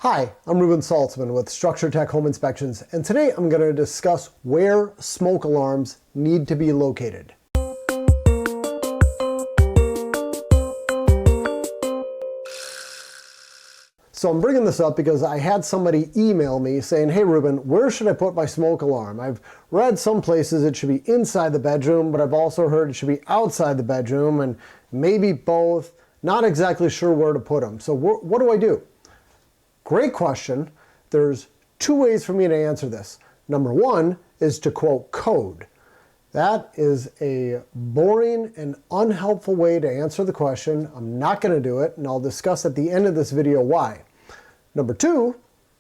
Hi, I'm Ruben Saltzman with Structure Tech Home Inspections, and today I'm going to discuss where smoke alarms need to be located. So I'm bringing this up because I had somebody email me saying, hey Ruben, where should I put my smoke alarm? I've read some places it should be inside the bedroom, but I've also heard it should be outside the bedroom and maybe both. Not exactly sure where to put them. So what do I do? Great question. There's two ways for me to answer this. Number one is to quote code. That is a boring and unhelpful way to answer the question. I'm not going to do it, and I'll discuss at the end of this video why. Number two,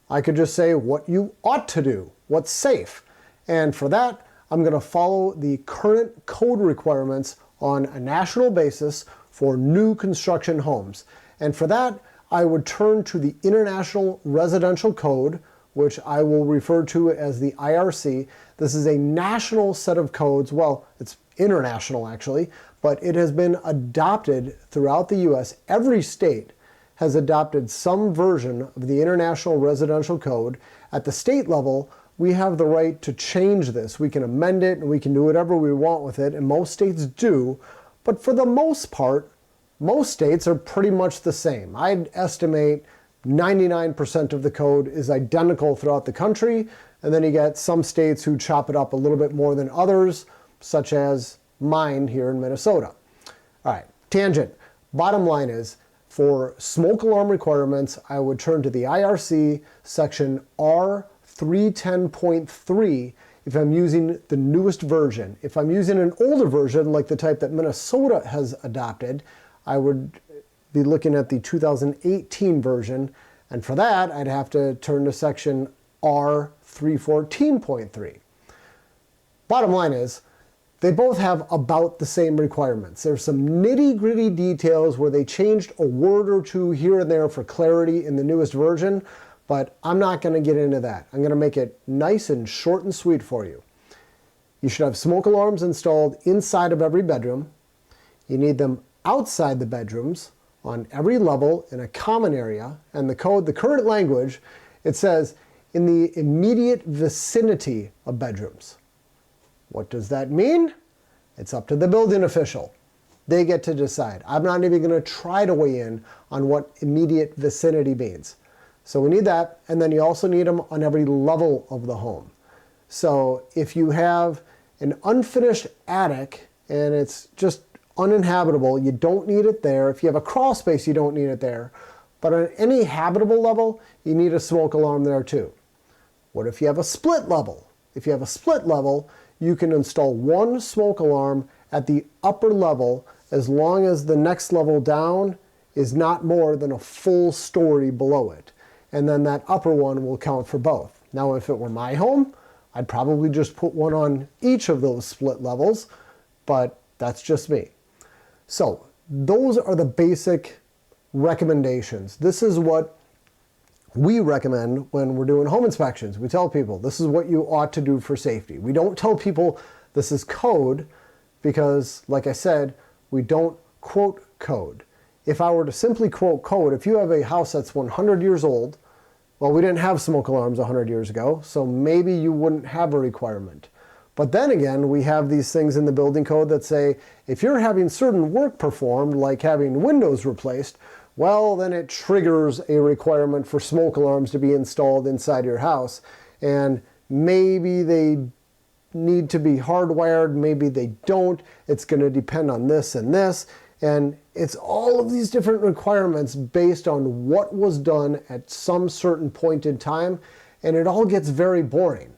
I could just say what you ought to do, what's safe. And for that, I'm going to follow the current code requirements on a national basis for new construction homes. And for that, I would turn to the International Residential Code, which I will refer to as the IRC. This is a national set of codes. Well, it's international actually, but it has been adopted throughout the US. Every state has adopted some version of the International Residential Code. At the state level, we have the right to change this. We can amend it and we can do whatever we want with it, and most states do. But for the most part, most states are pretty much the same. I'd estimate 99% of the code is identical throughout the country, and then you get some states who chop it up a little bit more than others, such as mine here in Minnesota. All right, tangent. Bottom line is, for smoke alarm requirements, I would turn to the IRC section R310.3 if I'm using the newest version. If I'm using an older version, like the type that Minnesota has adopted, I would be looking at the 2018 version, and for that I'd have to turn to section R314.3. Bottom line is, they both have about the same requirements. There's some nitty-gritty details where they changed a word or two here and there for clarity in the newest version, but I'm not going to get into that. I'm going to make it nice and short and sweet for you. You should have smoke alarms installed inside of every bedroom. You need them outside the bedrooms on every level in a common area, and the current language, it says in the immediate vicinity of bedrooms. What does that mean? It's up to the building official. They get to decide. I'm not even going to try to weigh in on what immediate vicinity means. So we need that, and then you also need them on every level of the home. So if you have an unfinished attic and it's just uninhabitable, you don't need it there. If you have a crawl space, you don't need it there. But on any habitable level, you need a smoke alarm there too. What if you have a split level? If you have a split level, you can install one smoke alarm at the upper level as long as the next level down is not more than a full story below it. And then that upper one will count for both. Now, if it were my home, I'd probably just put one on each of those split levels, but that's just me. So those are the basic recommendations. This is what we recommend when we're doing home inspections. We tell people this is what you ought to do for safety. We don't tell people this is code because, like I said, we don't quote code. If I were to simply quote code, if you have a house that's 100 years old, well, we didn't have smoke alarms 100 years ago, so maybe you wouldn't have a requirement. But then again, we have these things in the building code that say, if you're having certain work performed, like having windows replaced, well, then it triggers a requirement for smoke alarms to be installed inside your house. And maybe they need to be hardwired, maybe they don't. It's going to depend on this and this. And it's all of these different requirements based on what was done at some certain point in time, and it all gets very boring.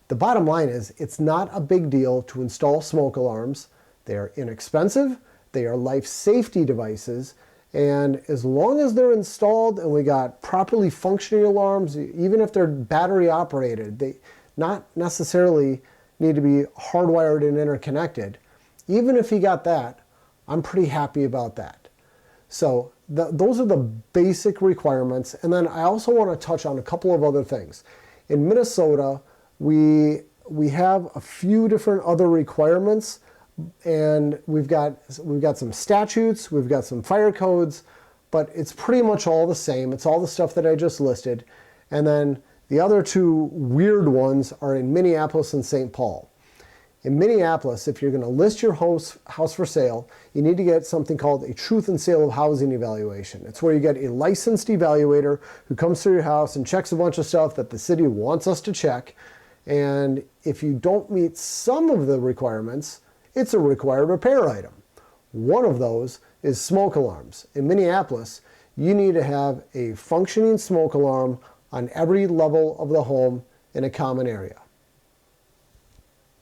The bottom line is, it's not a big deal to install smoke alarms. They are inexpensive, they are life safety devices, and as long as they're installed and we got properly functioning alarms, even if they're battery operated, they not necessarily need to be hardwired and interconnected. Even if you got that, I'm pretty happy about that. So those are the basic requirements, and then I also want to touch on a couple of other things. In Minnesota, we have a few different other requirements, and we've got some statutes, we've got some fire codes, but it's pretty much all the same. It's all the stuff that I just listed. And then the other two weird ones are in Minneapolis and Saint Paul. In Minneapolis, if you're going to list your house for sale, you need to get something called a truth and sale of housing evaluation. It's where you get a licensed evaluator who comes through your house and checks a bunch of stuff that the city wants us to check. And if you don't meet some of the requirements, it's a required repair item. One of those is smoke alarms. In Minneapolis, you need to have a functioning smoke alarm on every level of the home in a common area.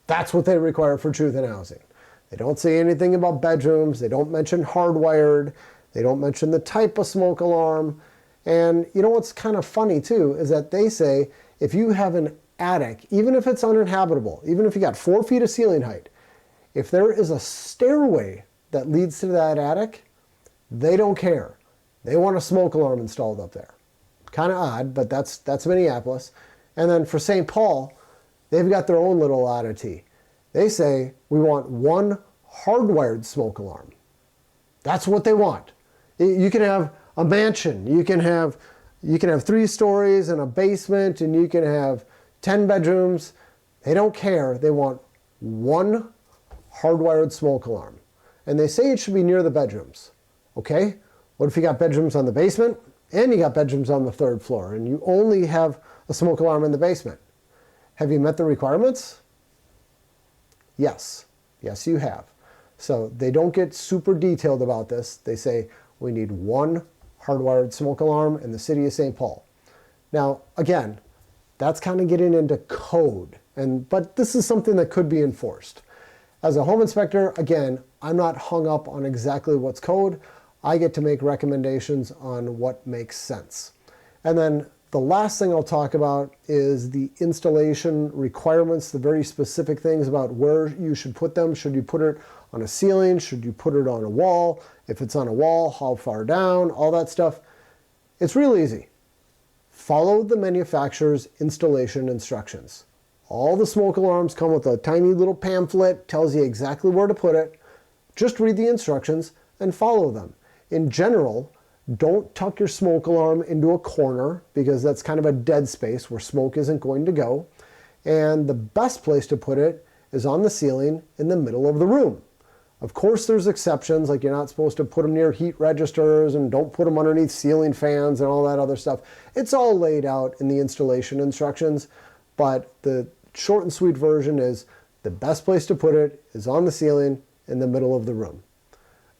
That's what they require for truth in housing. They don't say anything about bedrooms. They don't mention hardwired. They don't mention the type of smoke alarm. And you know what's kind of funny too is that they say if you have an attic, even if it's uninhabitable, even if you got 4 feet of ceiling height, if there is a stairway that leads to that attic, they don't care. They want a smoke alarm installed up there. Kind of odd, but that's Minneapolis. And then for Saint Paul, they've got their own little oddity. They say we want one hardwired smoke alarm. That's what they want. You can have a mansion. You can have 3 stories and a basement, and you can have 10 bedrooms. They don't care. They want one hardwired smoke alarm. And they say it should be near the bedrooms. Okay? What if you got bedrooms on the basement and you got bedrooms on the 3rd floor and you only have a smoke alarm in the basement? Have you met the requirements? Yes. Yes, you have. So they don't get super detailed about this. They say we need one hardwired smoke alarm in the city of St. Paul. Now, again, that's kind of getting into code, but this is something that could be enforced. As a home inspector, again, I'm not hung up on exactly what's code. I get to make recommendations on what makes sense. And then the last thing I'll talk about is the installation requirements, the very specific things about where you should put them. Should you put it on a ceiling? Should you put it on a wall? If it's on a wall, how far down? All that stuff. It's real easy. Follow the manufacturer's installation instructions. All the smoke alarms come with a tiny little pamphlet, tells you exactly where to put it. Just read the instructions and follow them. In general, don't tuck your smoke alarm into a corner because that's kind of a dead space where smoke isn't going to go. And the best place to put it is on the ceiling in the middle of the room. Of course, there's exceptions, like you're not supposed to put them near heat registers and don't put them underneath ceiling fans and all that other stuff. It's all laid out in the installation instructions, but the short and sweet version is the best place to put it is on the ceiling in the middle of the room.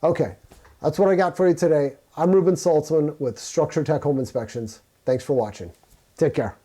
Okay, that's what I got for you today. I'm Ruben Saltzman with Structure Tech Home Inspections. Thanks for watching. Take care.